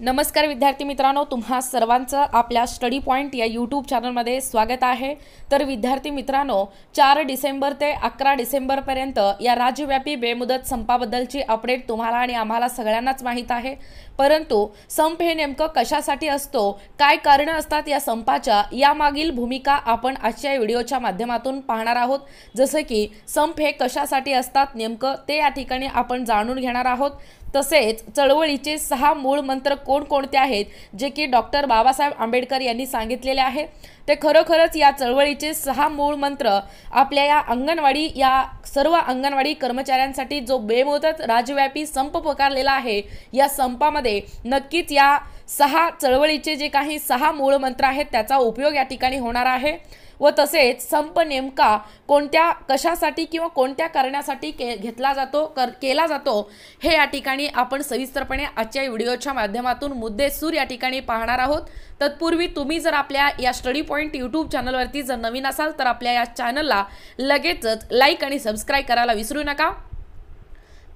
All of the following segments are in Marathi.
नमस्कार विद्यार्थी मित्रांनो, तुम्हा सर्वांचं आपल्या स्टडी पॉइंट या यूट्यूब चॅनलमध्ये स्वागत आहे। तर विद्यार्थी मित्रांनो, 4 डिसेंबर ते 11 डिसेंबरपर्यंत या राज्यव्यापी बेमुदत संपाबद्दलची अपडेट तुम्हाला आणि आम्हाला सगळ्यांनाच माहीत आहे। परंतु संप हे नेमकं कशासाठी असतो, काय कारण असतात या संपाच्या, यामागील भूमिका आपण आजच्या व्हिडिओच्या माध्यमातून पाहणार आहोत। जसे की संप हे कशासाठी असतात नेमकं ते या ठिकाणी आपण जाणून घेणार आहोत। तसेच चळवळीचे 6 मूळ मंत्र कोणकोणते आहेत जे की डॉक्टर बाबासाहेब आंबेडकर यांनी सांगितलेले आहेत। ते खरोखरच या चळवळीचे 6 मूळ मंत्र आपल्या या अंगणवाडी या सर्व अंगणवाडी कर्मचाऱ्यांसाठी जो बेमुदत राज्यव्यापी संप पुकारलेला आहे, या संपामध्ये नक्कीच या 6 चळवळीचे जे काही 6 मूळ मंत्र आहेत त्याचा उपयोग या ठिकाणी होणार आहे। व तसेच संप नेमका कोणत्या कशासाठी किंवा कोणत्या कारणासाठी घेतला जातो केला जातो हे या ठिकाणी आपण सविस्तरपणे आजच्या व्हिडिओच्या माध्यमातून मुद्देसूद या ठिकाणी पाहणार आहोत। तत्पूर्वी तुम्ही जर आपल्या या स्टडी पॉइंट यूट्यूब चॅनलवरती जर नवीन असाल तर आपल्या या चॅनलला लगेचच लाईक आणि सबस्क्राइब करायला विसरू नका।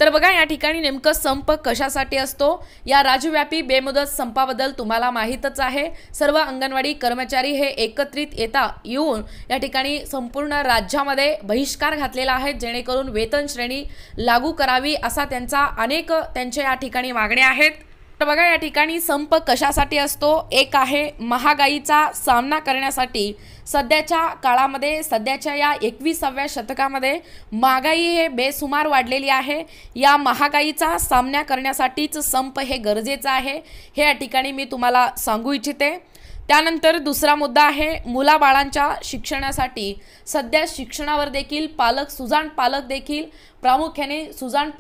तर बघा, या ठिकाणी नेमकं संप कशासाठी असतो, या राज्यव्यापी बेमुदत संपाबद्दल तुम्हाला माहीतच आहे। सर्व अंगणवाडी कर्मचारी हे एकत्रित येऊन या ठिकाणी संपूर्ण राज्यामध्ये बहिष्कार घातलेला आहे, जेणेकरून वेतन श्रेणी लागू करावी असा त्यांच्या या ठिकाणी मागण्या आहेत। तर बघा, या ठिकाणी संप कशासाठी असतो, एक आहे महागाईचा सामना करण्यासाठी। सध्याच्या काळामध्ये, सध्याच्या या 21व्या शतकामध्ये महागाई हे बेसुमार वाढलेली आहे। या महागाईचा सामना करण्यासाठीच संप हे गरजेचं आहे, हे या ठिकाणी मी तुम्हाला सांगू इच्छिते। त्यानंतर दुसरा मुद्दा आहे मुलाबाळांच्या शिक्षणासाठी। सध्या शिक्षणावर देखील सुजाण पालक देखील, प्रामुख्याने सुजाण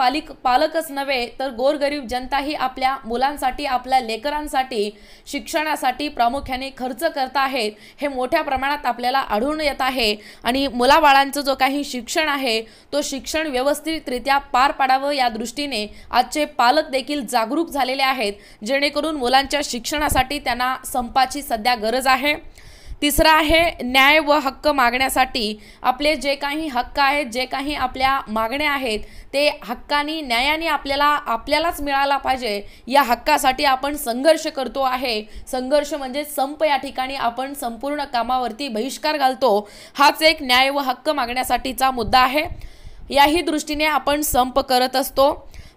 पालकच नव्हे तर गोरगरीब जनताही आपल्या मुलांसाठी, आपल्या लेकरांसाठी शिक्षणासाठी प्रामुख्याने खर्च करत आहेत, हे मोठ्या प्रमाणात आपल्याला आढळून येत आहे। आणि मुलाबाळांचं जो काही शिक्षण आहे तो शिक्षण व्यवस्थितरित्या पार पाडावं या दृष्टीने आजचे पालक देखील जागरूक झालेले आहेत, जेणेकरून मुलांच्या शिक्षणासाठी त्यांना संपाची सध्या गरज आहे। तिसरा आहे न्याय व हक्क मागण्यासाठी। आपले जे काही हक्क आहेत, जे काही आपल्या मागण्या आहेत ते हक्कानी न्यायाने आपल्यालाच मिळाला पाहिजे, या हक्कासाठी आपण संघर्ष करतो आहे। संघर्ष म्हणजे संप, या ठिकाणी आपण संपूर्ण कामावरती बहिष्कार घालतो, हाच एक न्याय व हक्क मागण्यासाठीचा मुद्दा आहे। याही दृष्टीने आपण संप करत असतो।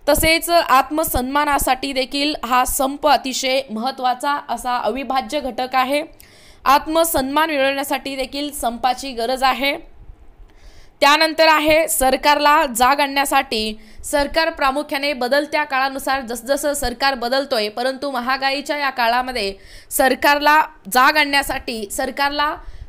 तसेच आत्मसन्मानासाठी देखील हा संप अतिशय महत्त्वाचा असा अविभाज्य घटक आहे। आत्मसन्मान मिळवण्यासाठी देखील संपाची गरज आहे। त्यानंतर आहे सरकारला जाग आणण्यासाठी। सरकार प्रामुख्याने बदलत्या काळानुसार जसजसं सरकार बदलतोय, परंतु महागाईच्या या काळामध्ये सरकारला जाग आणण्यासाठी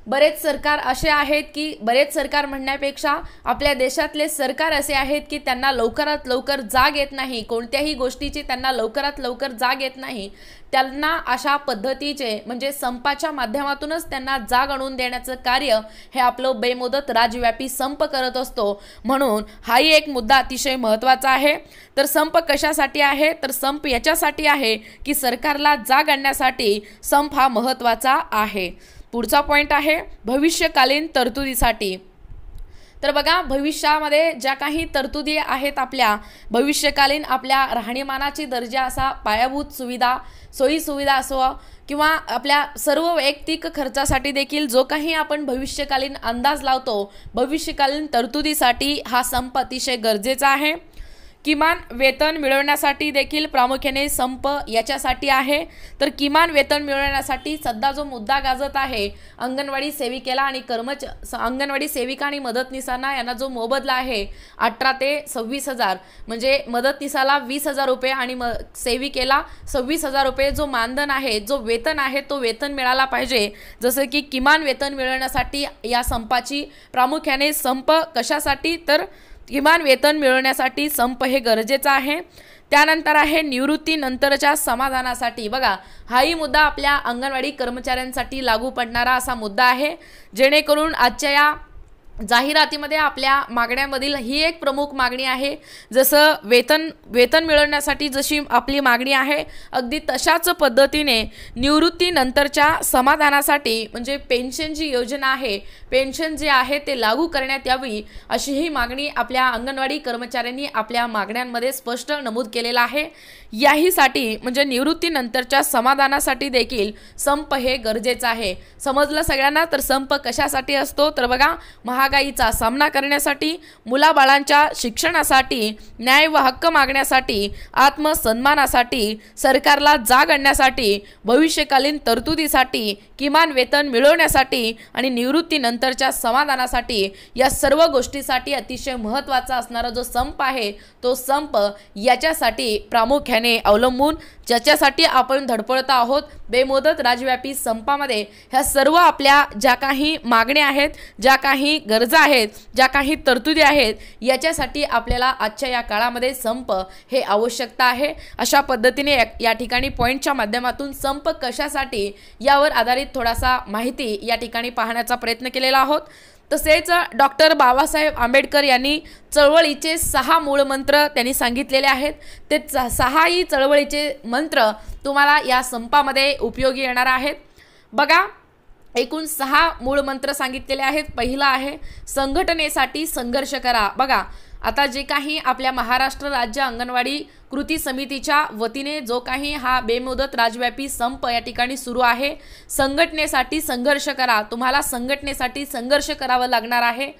बरेच सरकार असे आहेत की, बरेच सरकार म्हणण्यापेक्षा आपल्या देशातले सरकार असे आहेत की त्यांना लवकरात लवकर जाग येत नाही, कोणत्याही गोष्टीची त्यांना लवकरात लवकर जाग येत नाही। त्यांना अशा पद्धतीचे म्हणजे संपाच्या माध्यमातूनच त्यांना जाग आणून देण्याचं कार्य हे आपलं बेमुदत राज्यव्यापी संप करत असतो। म्हणून हाही एक मुद्दा अतिशय महत्त्वाचा आहे। तर संप कशासाठी आहे, तर संप याच्यासाठी आहे की सरकारला जाग आणण्यासाठी संप हा महत्त्वाचा आहे। पुढचा पॉइंट आहे भविष्यकालीन तरतुदीसाठी। तर बघा, भविष्यामध्ये ज्या काही तरतुदी आहेत, आपल्या भविष्यकालीन आपल्या राहणीमानाची दर्जा असा पायाभूत सुविधा, सोयी सुविधा असो किंवा आपल्या सर्व वैयक्तिक खर्चासाठी देखील जो काही आपण भविष्यकालीन अंदाज लावतो, भविष्यकालीन तरतुदीसाठी हा संप अतिशय गरजेचा आहे। किमान वेतन मिळवण्यासाठी देखील प्रामुख्याने संप याच्यासाठी आहे। तर किमान वेतन मिळवण्यासाठी सध्या जो मुद्दा गाजत आहे, अंगणवाडी सेविकेला आणि अंगणवाडी सेविका आणि मदतनीसांना यांना जो मोबदला आहे 18 ते 26,000, म्हणजे मदतनीसाला 20,000 रुपये आणि सेविकेला 26,000 रुपये जो मानधन आहे, जो वेतन आहे तो वेतन मिळाला पाहिजे। जसं की किमान वेतन मिळवण्यासाठी या संपाची प्रामुख्याने संप कशासाठी, तर किमान वेतन मिळवण्यासाठी संप हे गरजेचं आहे। त्यानंतर आहे निवृत्तीनंतरच्या समाधानासाठी। बघा, हाही मुद्दा आपल्या अंगणवाडी कर्मचाऱ्यांसाठी लागू पडणारा असा मुद्दा आहे, जेणेकरून आजच्या या जाहिरातीमध्ये आपल्या मागण्यांमधील ही एक प्रमुख मागणी आहे। जसं वेतन मिळवण्यासाठी जशी आपली मागणी आहे, अगदी तशाच पद्धतीने निवृत्तीनंतरच्या समाधानासाठी म्हणजे पेन्शन जी योजना आहे, पेन्शन जे आहे ते लागू करण्यात यावी, अशी ही मागणी आपल्या अंगणवाडी कर्मचाऱ्यांनी आपल्या मागण्यांमध्ये स्पष्ट नमूद केलेला आहे। याहीसाठी म्हणजे निवृत्तीनंतरच्या समाधानासाठी देखील संप हे गरजेचं आहे। समजलं सगळ्यांना? तर संप कशासाठी असतो तर बघा, महागाईचा सामना करण्यासाठी, मुलाबाळांच्या शिक्षणासाठी, न्याय व हक्क मागण्यासाठी, आत्मसन्मानासाठी, सरकारला जाग आणण्यासाठी, भविष्यकालीन तरतुदीसाठी, किमान वेतन मिळवण्यासाठी आणि निवृत्तीनंतरच्या समाधानासाठी, या सर्व गोष्टीसाठी अतिशय महत्त्वाचा असणारा जो संप आहे तो संप याच्यासाठी प्रामुख्याने अवलंबून, ज्याच्यासाठी आपण धडपडत आहोत बेमुदत राज्यव्यापी संपामध्ये, ह्या सर्व आपल्या ज्या काही मागण्या आहेत, ज्या काही गरजा आहेत, ज्या काही तरतुदी आहेत, याच्यासाठी आपल्याला आजच्या या काळामध्ये संप हे आवश्यकता आहे। अशा पद्धतीने या ठिकाणी पॉईंटच्या माध्यमातून संप कशासाठी यावर आधारित थोडासा माहिती या ठिकाणी पाहण्याचा प्रयत्न केलेला आहोत। तसेच डॉक्टर बाबासाहेब आंबेडकर यांनी चळवळीचे 6 मूळ मंत्र त्यांनी सांगितलेले आहेत। ते 6ही चळवळीचे मंत्र तुम्हाला या संपामध्ये उपयोगी येणार आहेत। बघा, एकूण 6 मूळ मंत्र सांगितलेले आहेत। पहिला आहे संघटनेसाठी संघर्ष करा। बघा, आता जे काही आपल्या महाराष्ट्र राज्य अंगणवाडी कृती समितीच्या वतीने जो काही हा बेमुदत राज्यव्यापी संप या ठिकाणी सुरू आहे, संघटनेसाठी संघर्ष करा, तुम्हाला संघटनेसाठी संघर्ष करावा लागणार आहे।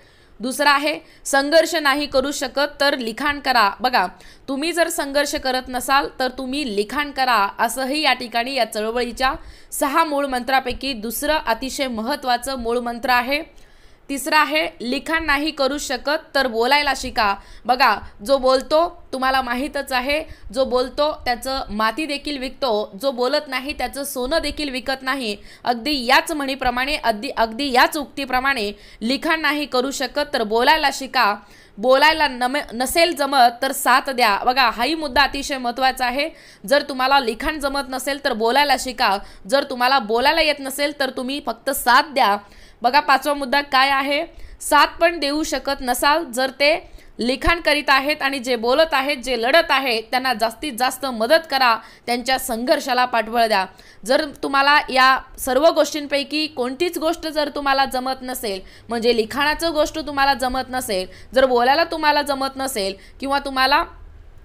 दुसरा आहे संघर्ष नाही करू शकत तर लिखाण करा। बघा, तुम्ही जर संघर्ष करत नसाल तर तुम्ही लिखाण करा, असंही या ठिकाणी या चळवळीच्या 6 मूळ मंत्रापैकी दुसरं अतिशय महत्त्वाचं मूळ मंत्र आहे। तिसरा आहे लिखाण नाही करू शकत तर बोलायला शिका। बघा, जो बोलतो तुम्हाला माहीतच आहे, जो बोलतो त्याचं माती देखील विकतो, जो बोलत नाही त्याचं सोनं देखील विकत नाही। अगदी याच म्हणीप्रमाणे, अगदी याच उक्तीप्रमाणे लिखाण नाही करू शकत तर बोलायला शिका। बोलायला नसेल जमत तर साथ द्या। बघा, हाही मुद्दा अतिशय महत्त्वाचा आहे। जर तुम्हाला लिखाण जमत नसेल तर बोलायला शिका, जर तुम्हाला बोलायला येत नसेल तर तुम्ही फक्त साथ द्या। बघा, 5वा मुद्दा काय आहे, साथ पण देऊ शकत नसाल जर ते लिखाण करीत आहेत आणि जे बोलत आहेत, जे लढत आहेत, त्यांना जास्तीत जास्त मदत करा, त्यांच्या संघर्षाला पाठबळ द्या। जर तुम्हाला या सर्व गोष्टींपैकी कोणतीच गोष्ट जर तुम्हाला जमत नसेल, म्हणजे लिखाणाचं गोष्ट तुम्हाला जमत नसेल, जर बोलायला तुम्हाला जमत नसेल, किंवा तुम्हाला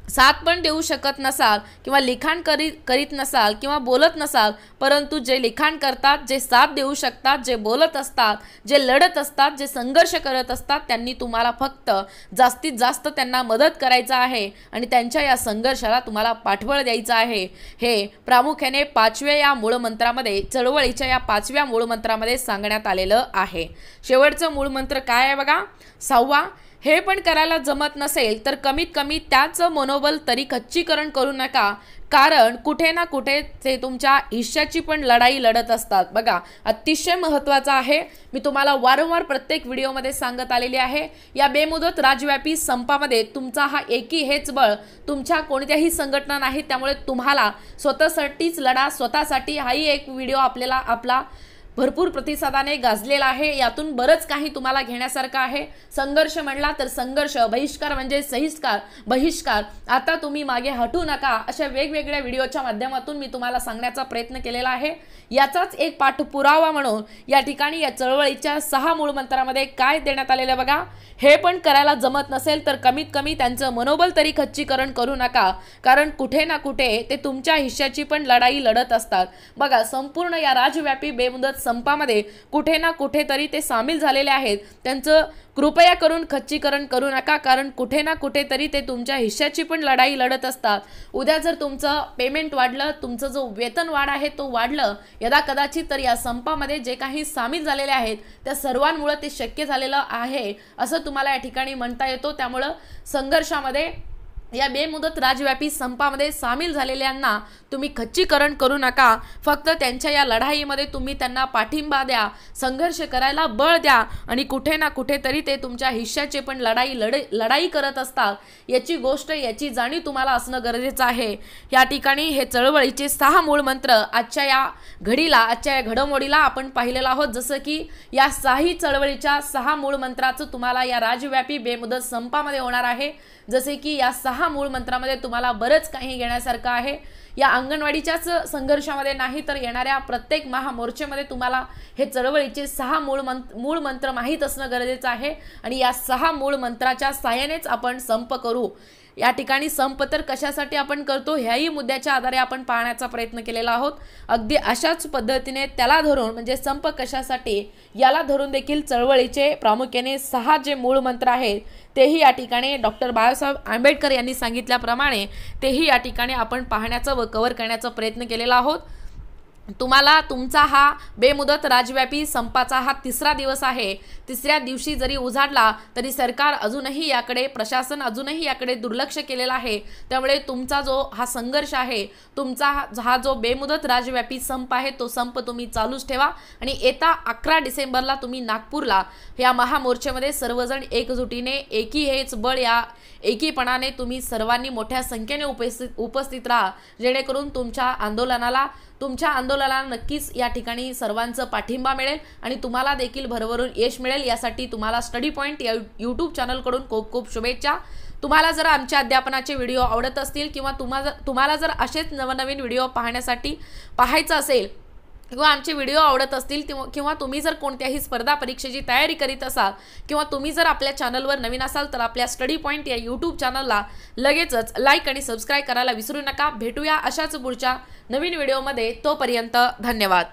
साथ पण देऊ शकत नसाल, किंवा लिखाण करीत नसाल, किंवा बोलत नसाल, परंतु जे लिखाण करतात, जे साथ देऊ शकतात, जे बोलत असतात, जे लढत असतात, जे संघर्ष करत असतात, त्यांनी तुम्हाला फक्त जास्तीत जास्त त्यांना मदत करायचं आहे आणि त्यांच्या या संघर्षाला तुम्हाला पाठबळ द्यायचं आहे। हे प्रामुख्याने 5व्या या मूळमंत्रामध्ये, चळवळीच्या या 5व्या मूळमंत्रामध्ये सांगण्यात आलेलं आहे। शेवटचं मूळमंत्र काय आहे बघा, 6वा, हे पण करायला जमत नसेल तर कमीत कमी त्याचं मनोबल तरी खच्चीकरण करू नका, कारण कुठे ना कुठे ते तुमच्या हिश्श्याची पण लढाई लढत असतात। बघा, अतिशय महत्त्वाचं आहे, मी तुम्हाला वारंवार प्रत्येक व्हिडिओमध्ये सांगत आलेली आहे, या बेमुदत राज्यव्यापी संपामध्ये तुमचा हा एकी हेच बळ, तुमच्या कोणत्याही संघटना नाही, त्यामुळे तुम्हाला स्वतःसाठीच लढा, स्वतःसाठी। हाही एक व्हिडिओ आपला भरपूर प्रतिसादाने गाजलेला आहे, यातून बरंच काही तुम्हाला घेण्यासारखं आहे। संघर्ष म्हणला तर संघर्ष, बहिष्कार म्हणजे बहिष्कार, आता तुम्ही मागे हटू नका, अशा वेगवेगळ्या व्हिडिओच्या माध्यमातून मी तुम्हाला सांगण्याचा प्रयत्न केलेला आहे। याचाच एक पाठपुरावा म्हणून या ठिकाणी या चळवळीच्या 6 मूळमंत्रामध्ये काय देण्यात आलेलं बघा, हे पण करायला जमत नसेल तर कमीत कमी त्यांचं मनोबल तरी खच्चीकरण करू नका, कारण कुठे ना कुठे ते तुमच्या हिश्श्याची पण लढाई लढत असतात। बघा, संपूर्ण या राज्यव्यापी बेमुदत संपामध्ये कुठे ना कुठे तरी ते सामील झालेले आहेत, त्यांचं कृपया करून खच्चीकरण करू नका, कारण कुठे ना कुठे तरी ते तुमच्या हिश्श्याची पण लढाई लढत असतात। उद्या जर तुमचं पेमेंट वाढलं, तुमचं जो वेतन वाढ आहे तो वाढलं, यदा कदाचित तर या संपामध्ये जे काही सामील झालेले आहेत त्या सर्वांमुळे ते शक्य झालेलं आहे असं तुम्हाला या ठिकाणी म्हणता येतो। त्यामुळे संघर्षामध्ये, या बेमुदत राज्यव्यापी संपामध्ये सामील झालेल्यांना तुम्ही खच्चीकरण करू नका, फक्त त्यांच्या या लढाईमध्ये तुम्ही त्यांना पाठिंबा द्या, संघर्ष करायला बळ द्या, आणि कुठे ना कुठे तरी ते तुमच्या हिश्श्याचे पण लढाई करत असतात, याची गोष्ट, याची जाणीव तुम्हाला असणं गरजेचं आहे। या ठिकाणी हे चळवळीचे 6 मूळ मंत्र आजच्या या घडीला, आजच्या या घडामोडीला आपण पाहिलेलं आहोत, जसं की या 6ही चळवळीच्या 6 मूळ मंत्राचं तुम्हाला या राज्यव्यापी बेमुदत संपामध्ये होणार आहे। जसे की या 6 मूळ मंत्रामध्ये तुम्हाला बरंच काही घेण्यासारखं आहे। या अंगणवाडीच्याच संघर्षामध्ये नाही तर येणाऱ्या प्रत्येक महामोर्चेमध्ये तुम्हाला हे चळवळीचे 6 मूळ मंत्र माहीत असणं गरजेचं आहे, आणि या 6 मूळ मंत्राच्या सहाय्यानेच आपण संप करू। या ठिकाणी संप तर कशासाठी आपण करतो ह्याही मुद्द्याच्या आधारे आपण पाहण्याचा प्रयत्न केलेला आहोत। अगदी अशाच पद्धतीने त्याला धरून म्हणजे संप कशासाठी याला धरून देखील चळवळीचे प्रामुख्याने 6 जे मूळ मंत्र आहेत तेही या ठिकाणी डॉक्टर बाबासाहेब आंबेडकर यांनी सांगितल्याप्रमाणे तेही या ठिकाणी आपण पाहण्याचा व कव्हर करण्याचा प्रयत्न केलेला आहोत। तुम्हाला तुमचा हा बेमुदत राज्यव्यापी संपाचा हा 3रा दिवस आहे। 3ऱ्या दिवशी जरी उजाडला तरी सरकार अजूनही याकडे प्रशासन अजूनही याकडे दुर्लक्ष केलेला आहे। त्यामुळे तुमचा जो हा संघर्ष आहे तुमचा हा जो बेमुदत राज्यव्यापी संप आहे तो संप तुम्ही चालूच ठेवा आणि येता 11 डिसेंबरला तुम्ही नागपूरला या महामोर्चामध्ये सर्वजण एकजुटीने एकी हेच बळ या एकीपणाने तुम्ही सर्वांनी मोठ्या संख्येने उपस्थित राहा जेणेकरून तुमच्या आंदोलनाला नक्कीच या ठिकाणी सर्वांचा पाठिंबा मिळेल आणि तुम्हाला देखील भरभरून यश मिळेल। यासाठी तुम्हाला स्टडी पॉइंट या यूट्यूब चॅनलकडून खूप खूप शुभेच्छा। तुम्हाला जर आमच्या अध्यापनाचे व्हिडिओ आवडत असतील किंवा तुम्हाला जर असेच नवनवीन व्हिडिओ पाहायचा असेल किंवा आमचे व्हिडिओ आवडत असतील किंवा तुम्ही जर कोणत्याही स्पर्धा परीक्षेची तयारी करीत असाल किंवा तुम्ही जर आपल्या चॅनलवर नवीन असाल तर आपल्या स्टडी पॉइंट या यूट्यूब चॅनलला लगेचच लाईक आणि सबस्क्राईब करायला विसरू नका। भेटूया अशाच पुढच्या नवीन व्हिडिओमध्ये, तोपर्यंत धन्यवाद।